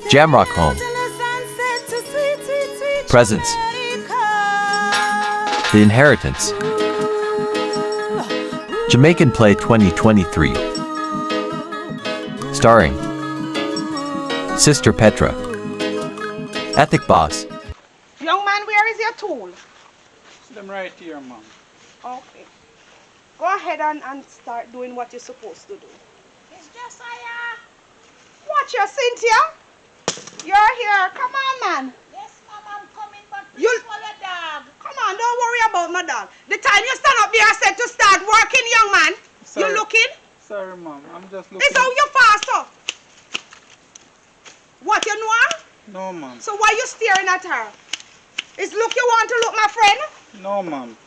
Jamrock Home. Presents. The Inheritance. Jamaican Play 2023. Starring Sister Petra. Ethic Boss. Young man, where is your tool? Them right here, ma'am. Okay. Go ahead and start doing what you're supposed to do. It's Josiah. Watch your Cynthia. You're here. Come on, man. Yes, ma'am, I'm coming, but You- please follow your dog. Come on, don't worry about my dog. The time you stand up there, I said to start working, young man. Sorry. You looking? Sorry, ma'am. I'm just looking. This how you faster. What, you know her? No, ma'am. So why you staring at her? Is look you want to look, my friend? No, ma'am.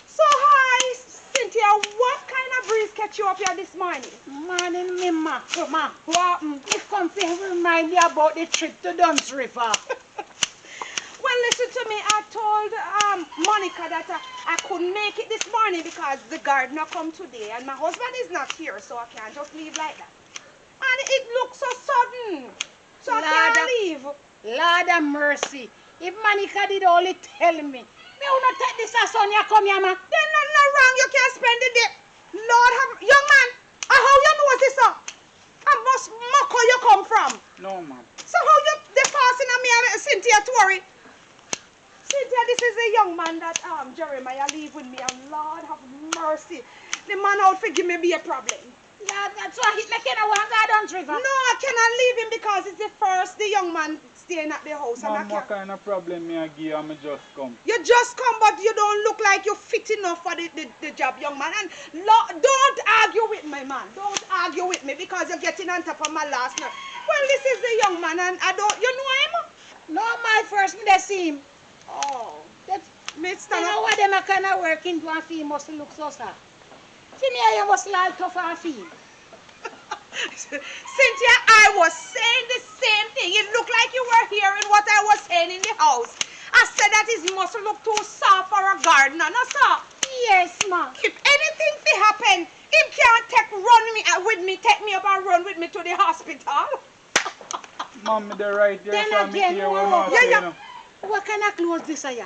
So hi, Cynthia, what kind of breeze catch you up here this morning? Morning, me, ma. Come on. What happened? You come to remind me about the trip to Duns River. Well, listen to me. I told Monica that I couldn't make it this morning because the gardener come today and my husband is not here, so I can't just leave like that. And it looks so sudden, so I can't leave. Lord of mercy. If Monica did only tell me. Me will not take this as Sonia come here, ma. There's nothing wrong. You can't spend the day. Lord have... Young man, how you know this, sir? I must mock where you come from. No, ma'am. So how you... They passing on me and Cynthia to worry? Cynthia, this is a young man that Jeremiah leave with me, and Lord have mercy. The man out for give me be a problem. Lord, that's why he making a one go Duns River. No, I cannot leave him because it's the young man staying at the house. And I Ma'am, what can't. kind of problem me I give you? I'm just come. You just come, but you don't look like you're fit enough for the job, young man. And don't argue with me, man. Don't argue with me because you're getting on top of my last nerve. Well, this is the young man, and I don't... You know him? No, my first me they see him. Oh. That's... Me You stand know up. what them a kind of working to and feel must look so sad. See me you must like tough and feel. Cynthia, I was saying the same thing. It looked like you were hearing what I was saying in the house. I said that his muscle look too soft for a gardener. No, sir. Yes, ma. If anything to happen, him can't take me up and run with me to the hospital. Ma'am, they're right here. Then So me again, here. no. Yeah, Yeah. What kind of clothes this are ya?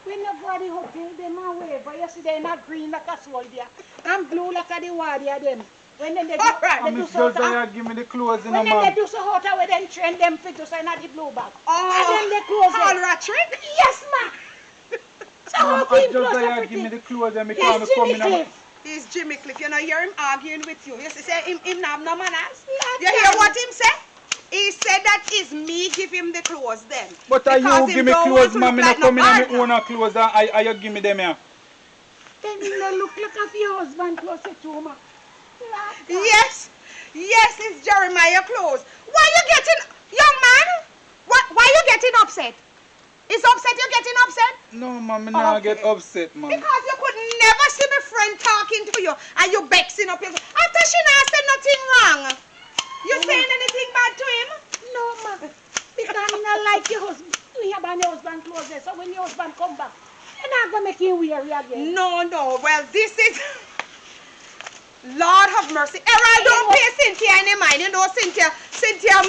When you go to the hotel, them are wave. You see they're not green like a soldier and blue like a the warrior them. When they do, All right. they Ma'am, do it's so just that you give me the clothes, when they ma'am. do so hot away, then train them fit to sign at the blue bag. Oh, And then they close all it. right, trick. Yes, ma. So how Ma'am, can I you just close that you everything? give me the clothes and me Yes, can't Jimmy come in. Cliff. He's Jimmy Cliff. You know, hear him arguing with you. You see, say him not have no manners. Not You hear bad. what him say? He said that it's me give him the clothes then. But Because you him give me don't clothes, want to ma'am. look Me like not come in and gardener. me own clothes and you give me them here. Then they look like a your husband closer to ma. Yes, it's Jeremiah clothes. Why you getting, young man? Why you getting upset? Is upset you getting upset? No, ma'am, me not Okay. get upset, ma'am. Because you could never see my friend talking to you and you vexing up your... After she not said nothing wrong. You saying anything bad to him? No, ma. Because I not like your husband. You have your husband clothes there. So when your husband come back, you're not going to make him weary again. No. Well, this is... Lord have mercy. Errol, don't pay Cynthia any mind. You know, Cynthia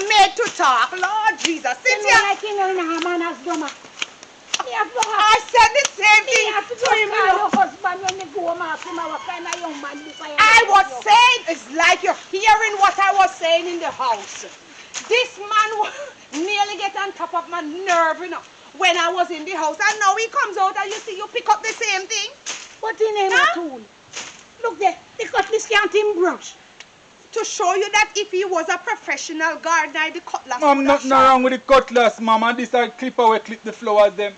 made to talk. Lord Jesus. You know, Cynthia, like you know, in a man as dumb. Me have to I said the same me thing have to to go him. call You know. your husband when they go home ask him what kind of young man this I was saying, it's like you're hearing what I was saying in the house. This man nearly get on top of my nerve, you know, when I was in the house. And now he comes out and you see you pick up the same thing. What in name Huh? of tool? Look there, the cutlass can't him brush. To show you that if he was a professional gardener, the cutlass Ma'am, would have nothing wrong with the cutlass, ma'am. And this a clipper we clip the flowers them.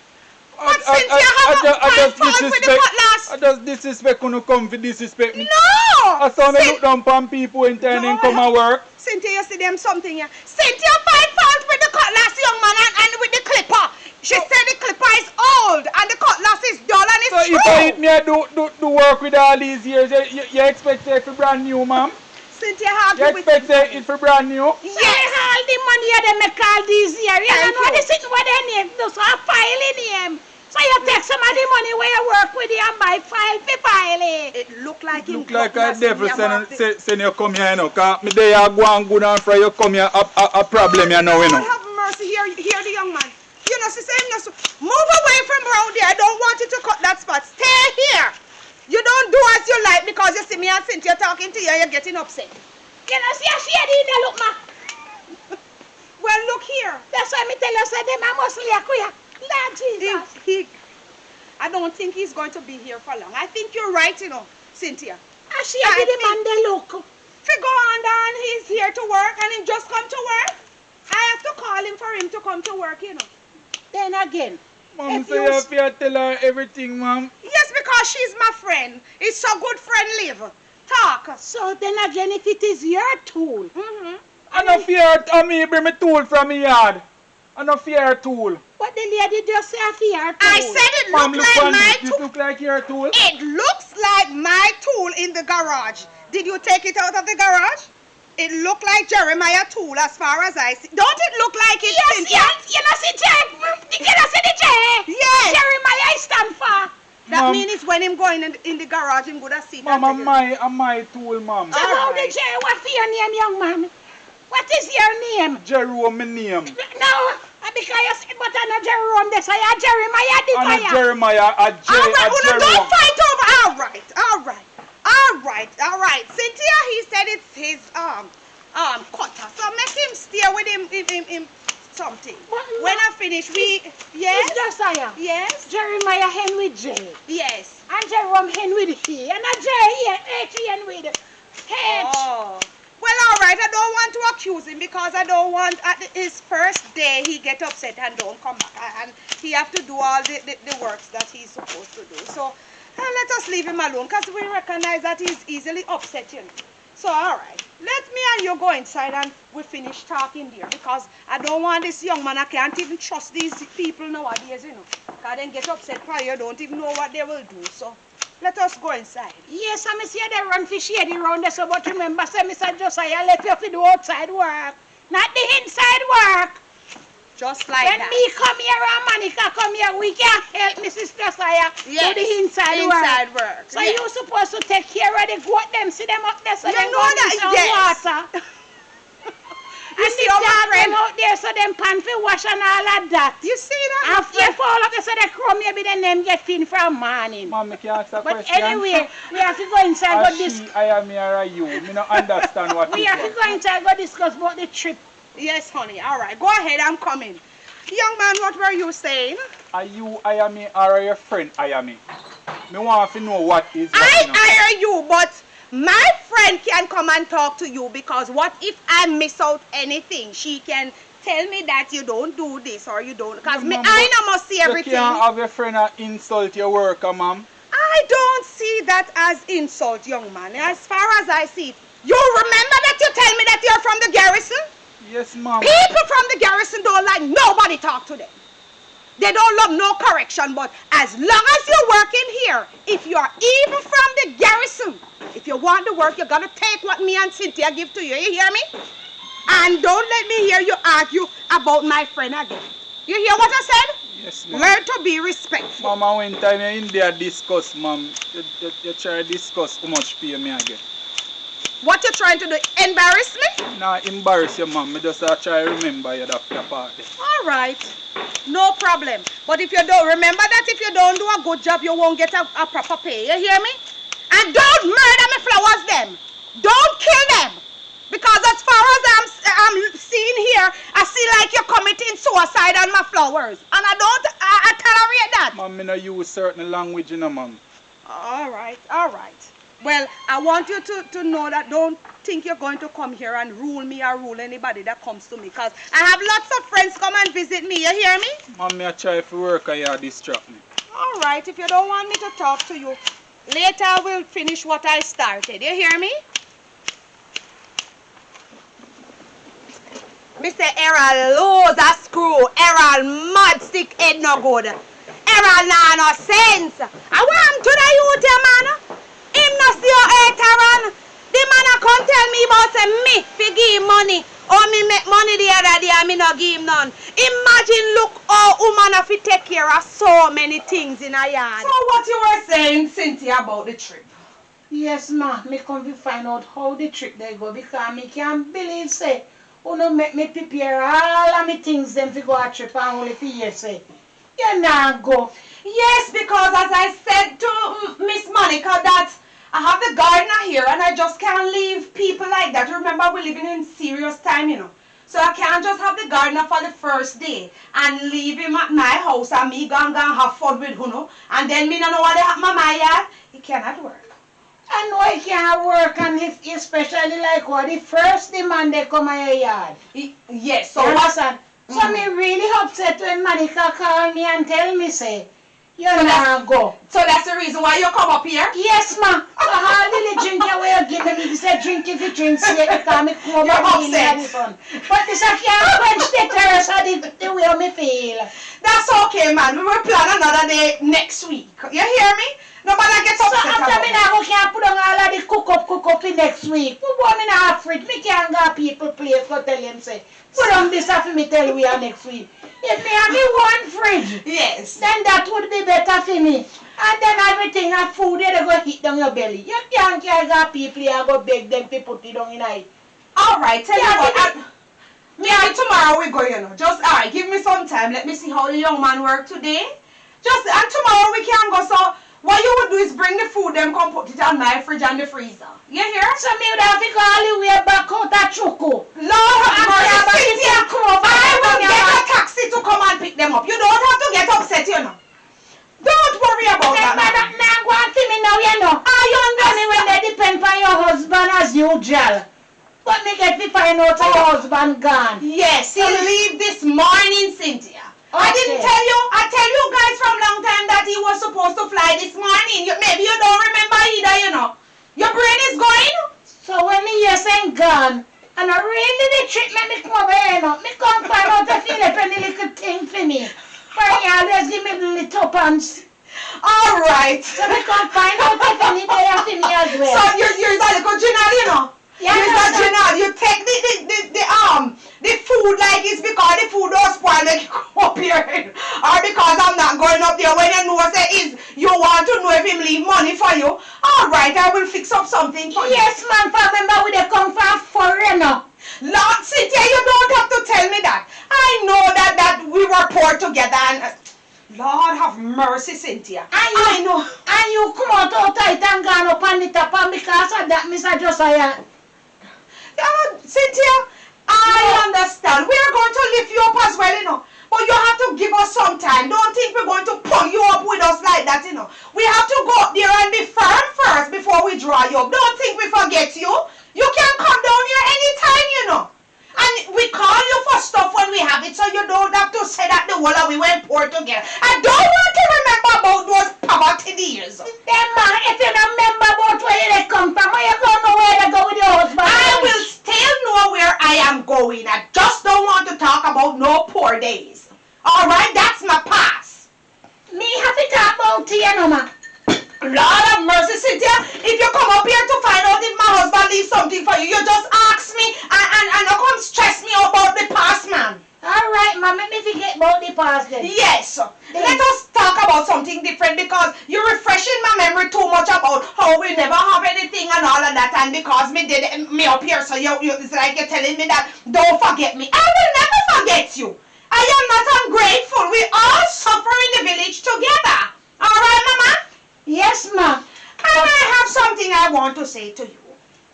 But Cynthia have a just fault with the cutlass. I just disrespect when you come for disrespect me. No! I saw me look down upon people when time No, they come and work. Cynthia, you see them something here. Cynthia find fault with the cutlass, young man, and with the clipper. She said the clipper is old and the cutlass is dull and So it's if true. I hit me, I do work with all these years. You expect it for brand new, ma'am? Cynthia You argue with expect it for brand new? Yes. All the money they make all these years. You Thank don't know you. this is what they name. No, so I file in him. So you take some of the money where you work with you and buy file for file. It look like him. Look like cutting a us devil in the mouth. send you come here, you know. Cause me there you go and good and fry you come here a problem, you know, you God know. have mercy. Here the young man. You know, she say him just move away from around there. I don't want you to cut that spot. Stay here. You don't do as you like because you see me and Cynthia talking to you, you're getting upset. You know, see a shady in the look, ma. Well, look here. That's why me tell you, say them I must lick you. Lord Jesus. I don't think he's going to be here for long. I think you're right, you know, Cynthia. I see the man they look. If he go on down, he's here to work and he just come to work. I have to call him for him to come to work, you know. Then again. Mom, so you have to tell her everything, ma'am. Yes, because she's my friend. It's so good friend live. Talk. So then again, if it is your tool. Mm-hmm. I no fear, me bring me tool from me yard. I no fear tool. But the lady just say a fear tool. I said it Mom, look look like on my this. It tool. look like your tool. It looks like my tool in the garage. Did you take it out of the garage? It looked like Jeremiah tool as far as I see. Don't it look like it? Yes, Cynthia? yes. You know see Jay? You know see the Jay? Yes. Jeremiah I stand for. That Mom. means it's when him going in the garage, him good see Mom, that. I'm my tool, mom. So how the Alright. Jay? What for your name, young man? What is your name? Jerome, my name. No, because you said, but I'm not Jerome. This I Jeremiah. This And I a Jeremiah, a J, All right, a well, Jerome. don't fight over. All right. Cynthia, he said it's his cutter, so make him steer with him something. But When no. I finish, we yes, It's Josiah. yes, Jeremiah hen with J. yes. And Jerome hen with He. And a J here, H hen with H. Oh. Well, all right. I don't want to accuse him because I don't want at his first day he get upset and don't come back, and he have to do all the works that he's supposed to do. So let us leave him alone because we recognize that he's easily upset, you know. So all right, let me and you go inside and we finish talking there because I don't want this young man. I can't even trust these people nowadays, you know. Because they get upset for you, don't even know what they will do. So let us go inside. Yes, I see they run for shady round there, so but remember, say Mr. Josiah let you for do outside work, not the inside work. Just like When that. me come here and Monica come here, we can't help Mrs. Josiah Yes, do the inside work. So yes. you supposed to take care of the goat them, see them up there so You they know go that, in some yes. water. You And see the our dog friend? them out there so them pan for wash and all of that. You see that? And fear fall up there so they come maybe then them get thin from morning. Mom, I can ask a But question. anyway, we have to go inside Are go dis she, I am here, are you? Me not understand what we it have to was. go inside go discuss about the trip. Yes, honey. All right. Go ahead. I'm coming. Young man, what were you saying? Are you I am me or are your friend I am me? Me want to know what is I happening. hire you, but my friend can come and talk to you because what if I miss out anything? She can tell me that you don't do this or you don't. Because No, ma'am, I but know must see You everything. can't have your friend insult your worker, ma'am. I don't see that as insult, young man. As far as I see it. You remember that you tell me that you're from the garrison? Yes, ma'am. People from the garrison don't like nobody talk to them. They don't love no correction, but as long as you're working here, if you're even from the garrison, if you want to work, you gotta take what me and Cynthia give to you. You hear me? And don't let me hear you argue about my friend again. You hear what I said? Yes, ma'am. Learn to be respectful. Mama, when time you in there discuss, ma'am, you try to discuss how much pay me again. What you trying to do? Embarrass me? Nah, embarrass you, ma'am. I just try to remember you that part there. All right. No problem. But if you don't, remember that if you don't do a good job, you won't get a proper pay. You hear me? And don't murder my flowers them. Don't kill them. Because as far as I'm seeing here, I see like you're committing suicide on my flowers. And I tolerate that. Ma'am, I no use certain language, you know, ma'am. All right. Well, I want you to know that don't think you're going to come here and rule me or rule anybody that comes to me. Because I have lots of friends come and visit me. You hear me? Ma'am, I try to work and you distract me. All right. If you don't want me to talk to you, later I will finish what I started. You hear me? Mr. Errol lose a screw. Errol mud stick head no good. Errol nah no sense. I want to the youth, man. Him no see your hater. The man a come tell me about say me fi give him money. Or me make money the other day and me not give him none. Imagine look how woman have to take care of so many things in a yard. So what you were saying, Cynthia, about the trip? Yes, ma. Me come to find out how the trip they go because me can't believe say no make me prepare all of me things them to go a trip and only for you say you not go. Yes, because as I said to Miss Monica that I have the gardener here and I just can't leave people like that. Remember, we're living in serious time, you know. So I can't just have the gardener for the first day and leave him at my house and me go and have fun with Huno. And then me don't know what happened in my yard. It cannot work. I know it can't work and if especially like what the first demand they come in your yard. Yes, So so what? listen, so me really upset when Monica call me and tell me say you So not go. So that's the reason why you come up here? Yes, ma. So all the drink away you give me, you say drink if you drink straight because me come You're up in upset. the sun. But this I can't quench the thirst of the way me feel. That's okay, man. We will plan another day next week. You hear me? Nobody gets So upset after about me it. now go can't put on all of the cook up in next week. Who go me now fridge? Me can't go people place go tell them say put on this after me tell we are next week. If me have me one fridge, Yes. then that would be better for me. And then everything have food they go hit down your belly. You can't carry the people you go beg them to put it down in it. Alright, tell Yeah, you what. we Maybe tomorrow we go, you know. Just, alright, give me some time. Let me see how the young man work today. And tomorrow we can go. So, what you would do is bring the food, them come put it on my fridge and the freezer. You hear? So me would have to go all the way back out of Choco. Lord have mercy, Cynthia. come over I will and get a taxi to come and pick them up. You don't have to get upset, you know. Don't worry about that. Now go on to me now, you know. I Only when they depend on your husband as usual. But me get to find out how your husband gone. Yes, he leave this morning, Cynthia. I didn't Okay. tell you. I tell you guys from long time that he was supposed to fly this morning. Maybe you don't remember either, you know. Your brain is going. So when me hear saying gone, and I really the trip make me come over here, you know. Me come find out if you left any little thing for me. But you always give me the little pants. All right. So me come find out if any day for me as well. So you're that little Janelle, you know. Yeah, you're no, that no. Janelle. You take the food like it's because the food don't spoil like you come up here, or because I'm not going up there when you know say is you want to know if him leave money for you. All right, I will fix up something for you. Yes, man, for remember we they come from foreigner. Lord, Cynthia, you don't have to tell me that. I know that we were poor together and Lord have mercy, Cynthia. I know. And you come out tight and gone up on the top and because of that, Mr. Josiah. Cynthia, I understand. We are going to lift you up as well, you know. But you have to give us some time. Don't think we're going to pull you up with us like that, you know. We have to go up there and be firm first before we draw you up. Don't think we forget you. You can come down here anytime, you know. And we call you for stuff when we have it, so you don't have to say that the whole of we went poor together. I don't want to remember about those poverty years. Then, man, if you don't remember about where they come from, you don't know where to go with your husband. I will still know where I am going. I just don't want to talk about no poor days. All right, that's my past. Me have to talk about you, know, man. Lord have mercy, Cynthia. If you come up here to find out if my husband leaves something for you, you just ask me and you come stress me about the past, man. All right, man, let me forget about the past then. Yes. Let us talk about something different because you're refreshing my memory too much about how we never have anything and all of that, and because me did me up here, so you it's like you're telling me that don't forget me. I will never forget you. I am not ungrateful. We all suffer in the village together. All right, Mama? Yes, ma'am. And I have something I want to say to you.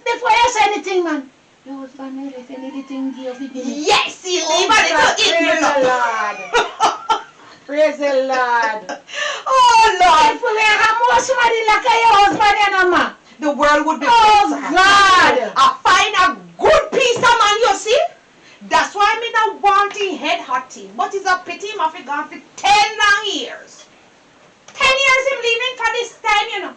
Before you say anything, man, your husband never if anything give you. Yes, he leave a little Praise in the Lord. Praise the Lord. Oh, Lord. If we have more somebody like your husband, you know, man. The world would be Oh, better. God. I find a good piece of man, you see. That's why me not want him head hotting. But it's a pity him have gone for 10 long years. 10 years him leaving for this time, you know.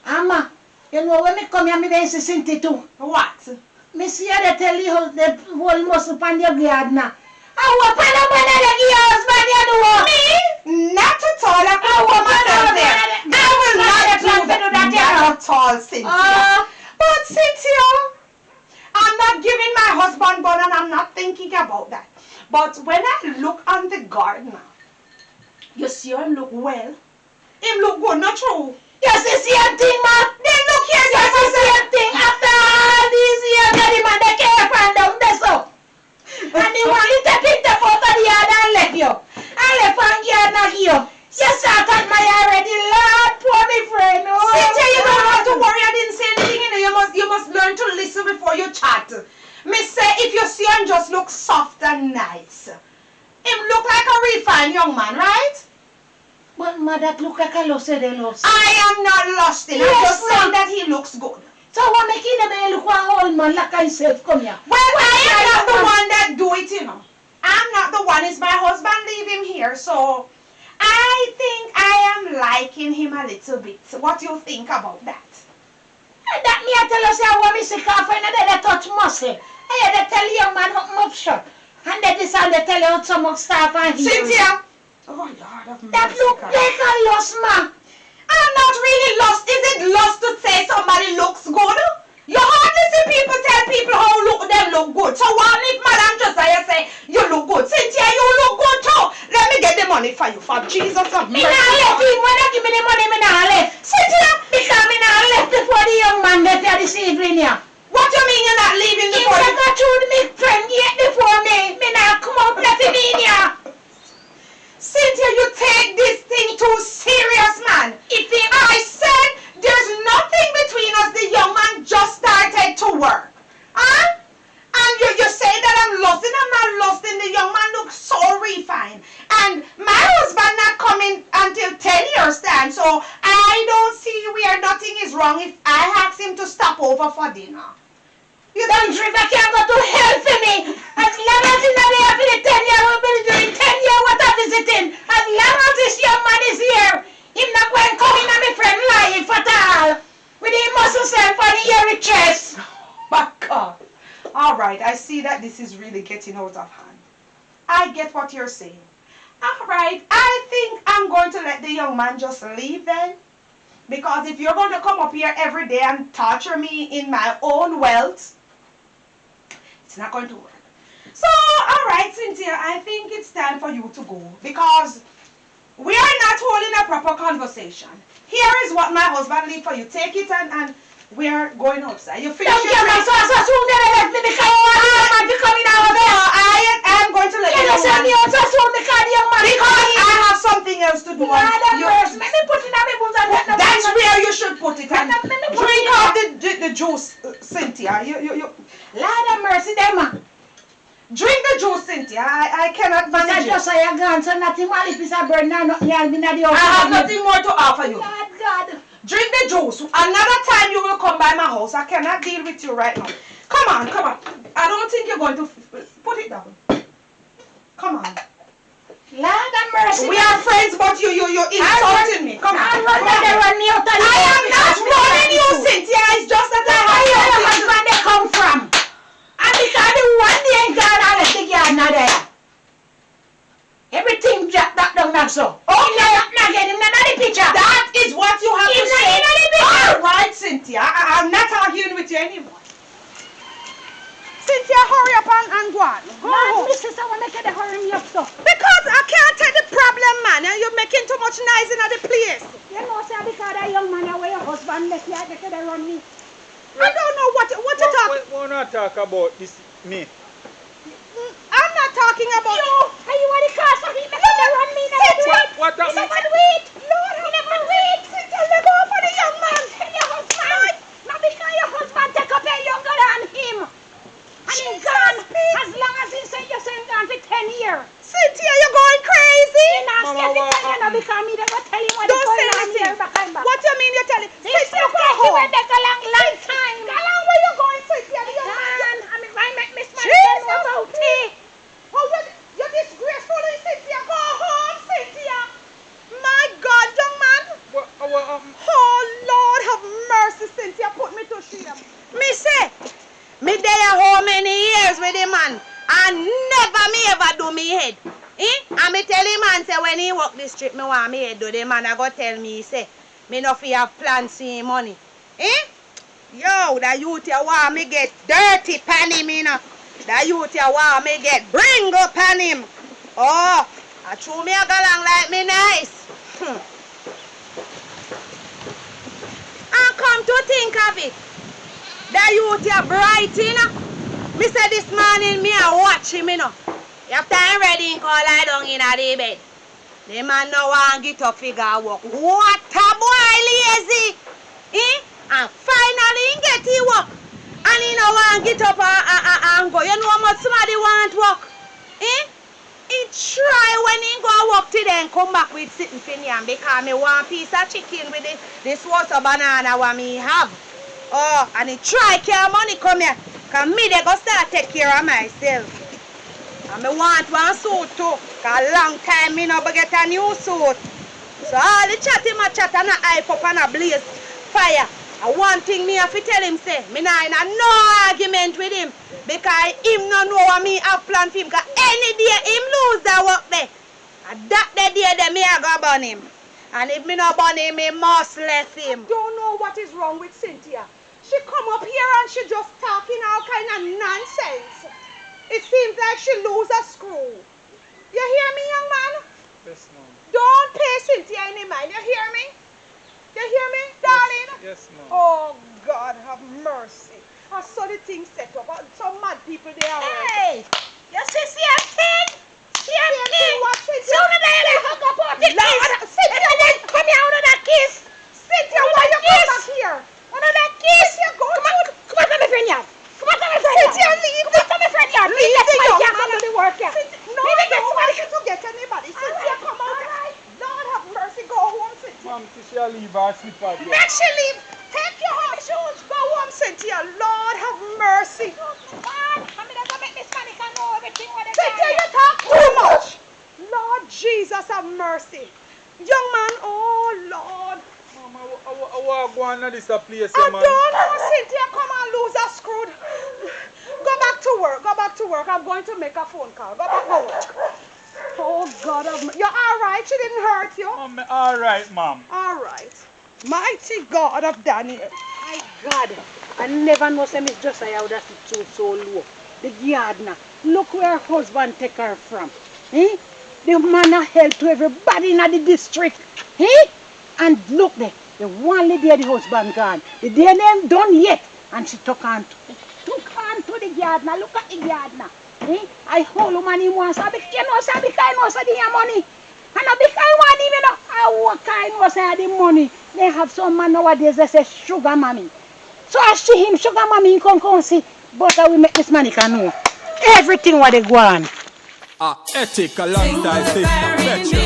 Amma, you know when me come here, me been 62. What? Me see how they tell you how the whole muscle pan your gardener. I want to like your husband, you know. Me? Not at all. I put myself there. I will not do that. Not at all, Cynthia. But Cynthia, I'm not giving my husband bun and I'm not thinking about that. But when I look on the gardener, you see him look well. Him look good, not true. You see same thing, ma. Then look here, You see same thing after all these years that the man they care for down there so. And he want you to pick the out of the yard and left you. And left on yard not you. You start at my already, Lord, poor me friend. Oh, Cynthia, you don't have to worry. I didn't say anything. You know, you must learn to listen before you chat. Me say if you see him just look soft and nice. Him look like a refined young man, right? But ma, that look like a lost de lost. I am not lost in. Yes, I'm just saying ma'am. that he looks good. So what make him a look one old man like himself come here? Well, I am not the one that do it, you know. I'm not the one. It's my husband leave him here, so I think I am liking him a little bit. What do you think about that? And that me I tell you say I want me sick off and they touch muscle. I had to tell young man up shop. And then this and they tell you some much stuff and here. Cynthia! Oh, Lord of mercy. That look God. like a lost man. I'm not really lost. Is it lost to say somebody looks good? You hardly see people tell people how them look good. So one if Madam Josiah say you look good, Cynthia, you look good too. Let me get the money for you, for Jesus of Me mercy. not left him. When they give me the money, me not left. Cynthia, Because me not left before the young man left here this evening here. what you mean you're not leaving He before never got through me friend yet before me. Me not come out left him in here. Cynthia, you take this thing too serious, man. If him, I said there's nothing between us. The young man just started to work. Huh? And you say that I'm lost, and I'm not lost, and the young man looks so refined. And my husband not coming until 10 years time, so I don't see where nothing is wrong if I ask him to stop over for dinner. you don't drive, I can't go to hell for me. As long as he's not here for the 10 years, we'll be doing 10 years what I'm visiting. As long as this young man is here, him not going to come in on my friend life at all. With him muscle self and the hairy chest. My God. All right, I see that this is really getting out of hand. I get what you're saying. All right, I think I'm going to let the young man just leave then. Because if you're going to come up here every day and torture me in my own wealth, it's not going to work. So, all right, Cynthia, I think it's time for you to go. Because we are not holding a proper conversation. Here is what my husband leave for you. Take it and we are going outside. You finish Don't your get my drink? sauce as soon as they left me because you want the young man to come in out No, there. I am going to let You you don't send me know. out as soon because the young man is Because coming in. I have something else to do. Lord have You- mercy. Let me put it on my bones and let them That's know. where you should put it. And Let me put drink it out the juice, Cynthia. You Lord have mercy, them man. drink the juice, Cynthia. I cannot But I manage just it. say a gun, so nothing while if it's a burden or nothing else in the I have nothing more to offer you. Lord God. Drink the juice. Another time you will come by my house. I cannot deal with you right now. Come on, come on. I don't think you're going to put it down. Come on. Lord have mercy. We are friends, but you're insulting me. Come on. I run Come when they on. run me out of the I am house not because me running you, can't do. Cynthia. It's just that Where I your have husband they come from? And because the one day ain't gone out of the yard not there. Everything dropped that down there so. Oh, him not get him not in the picture. That is what you have He's to not say. in the picture. All right, Cynthia. I'm not arguing with you anymore. Cynthia, hurry up and go on. Go Lord, home. my sister want to make it hurry me up so. Because I can't take the problem, man. And you're making too much noise in the place. You know, sir, because that young man away your husband left here, they could run me. I don't know what you're talking. We're not talk about this, me. I'm not talking about You, are you want the car so he make it run me now? What He happened? never wait. Lord, he never wait. Cynthia, let go for the young man. Tell your husband. Not because your husband take up a younger than him. And he's gone. As long as he say you're saying gone for 10 years. Cynthia, you're going crazy. He not Mama, scared to what tell you now happened? because me never tell him what Don't is going say on anything. here back and back. What you mean you're telling? This Cynthia, look go like he home. went take a long time. How long were you going, Cynthia? The young man. Man, I mean, why make Miss Man Jesus. know about me? Oh, you're disgraceful, Cynthia. Go home, Cynthia. My God, young man. Oh, Lord, have mercy, Cynthia. Put me to shame. Me say, me there how many years with the man, and never me ever do me head. And me tell him man say when he walk this street, me want me head do the man. I go tell me, he say, me no fi have plans see money. Yo, the youth you want me get dirty pan him, you know. That youth ya want me get bring up on him. Oh, I threw me a galang like me nice. And come to think of it, that youth ya bright, you know. Me say this morning, me a watch him, you know. After I'm ready, he call lie down in the bed. The man no want get up figure work. What a boy lazy! Eh? And finally he get he work. And he no want get up and go. You know how much somebody want work? Eh? He try when he go work today and come back with sitting finian because me want piece of chicken with this was a banana what me have. Oh, and he try carry money come here. Cause me they go start take care of myself. And me want one suit too. Cause long time me no get a new suit. So all the chat him a chat and a hype up and a blaze fire. And one thing me have to tell him say, me nah in a no argument with him. Because him no know what me have planned for him. Cause any day him lose that work there. And that the day that me a go burn him. And if me no burn him, me must let him. I don't know what is wrong with Cynthia. She come up here and she just talking all kind of nonsense. It seems like she lose a screw. You hear me, young man? Yes, ma'am. Don't pay Cynthia any mind. You hear me? You hear me, darling? Yes, ma'am. Oh, God have mercy. I saw the thing set up. Some mad people there. Hey! You see thing? Thing? What Cynthia? Sooner than you hook up on the kiss. Cynthia, come here under that kiss. Cynthia, why you come back here? Under that kiss. Cynthia, go come on, my friend, yeah. Come on, my friend. Cynthia, leave. Come on, my friend, yeah. Leave the young man to the work, yeah. No, I don't want you to get anybody. Cynthia, come out. Lord have mercy, go home, Cynthia. Ma'am, she'll leave her slipper there. Make she leave. Take your home shoes. Go home, Cynthia. Lord have mercy. Cynthia, you talk too much. Lord Jesus have mercy. Young man, oh Lord. Ma'am, I want to go on to this place, I man. don't know, Cynthia. Come on, loser screwed. Go back to work. Go back to work. I'm going to make a phone call. Go back to work. Oh God of mercy. You're all right. She didn't hurt you. Ma'am, all right, ma'am. All right. Mighty God of Daniel. My God, I never know say Miss Josiah would have stood so low. The gardener, look where her husband take her from. Eh? The man a help to everybody in the district. Eh? And look there, the one lady the husband gone. The day them done yet. And she took on to the gardener. Look at the gardener. Eh? I hold woman him once. I be kind of say the money. And I be kind one even know. I what kind was say the money. They have some man nowadays they say sugar mommy. So I see him sugar mommy he come see. But I will make this money can know. Everything what they go on. Ethic alongside Sister Petra.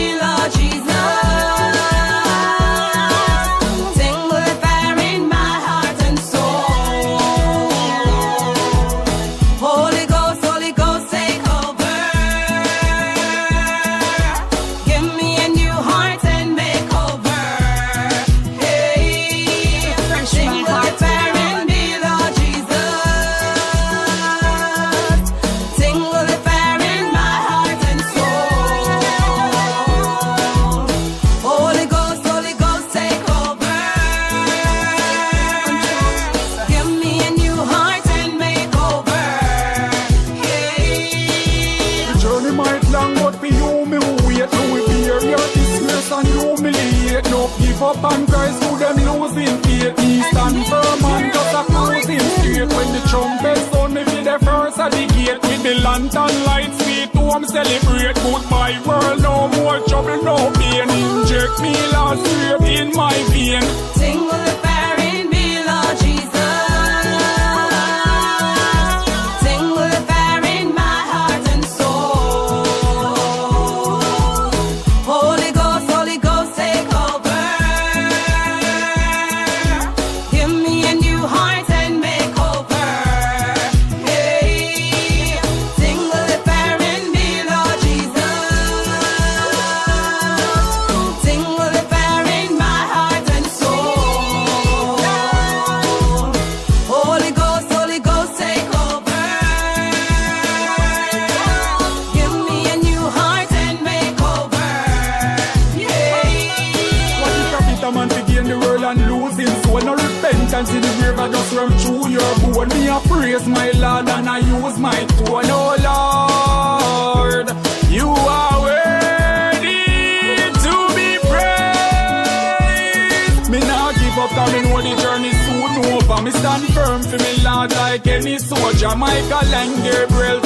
Up and Christ who them losing faith. Me stand firm and just a cruising straight. When the trumpet sound me be the first at the gate. With the lantern lights sweet home celebrate. Goodbye world, no more trouble, no pain. Inject me last straight in my vein. Sing with the fire in me, Lord Jesus. Sing with the fire in my heart and soul. Holy Ghost, take over. See the grave I just run through your boat. alone. Me a praise my Lord and I use my tone. Oh Lord, you are worthy to be praised. Me nah give up, cause me know the journey soon over. Me stand firm for me Lord like any soldier. Michael and Gabriel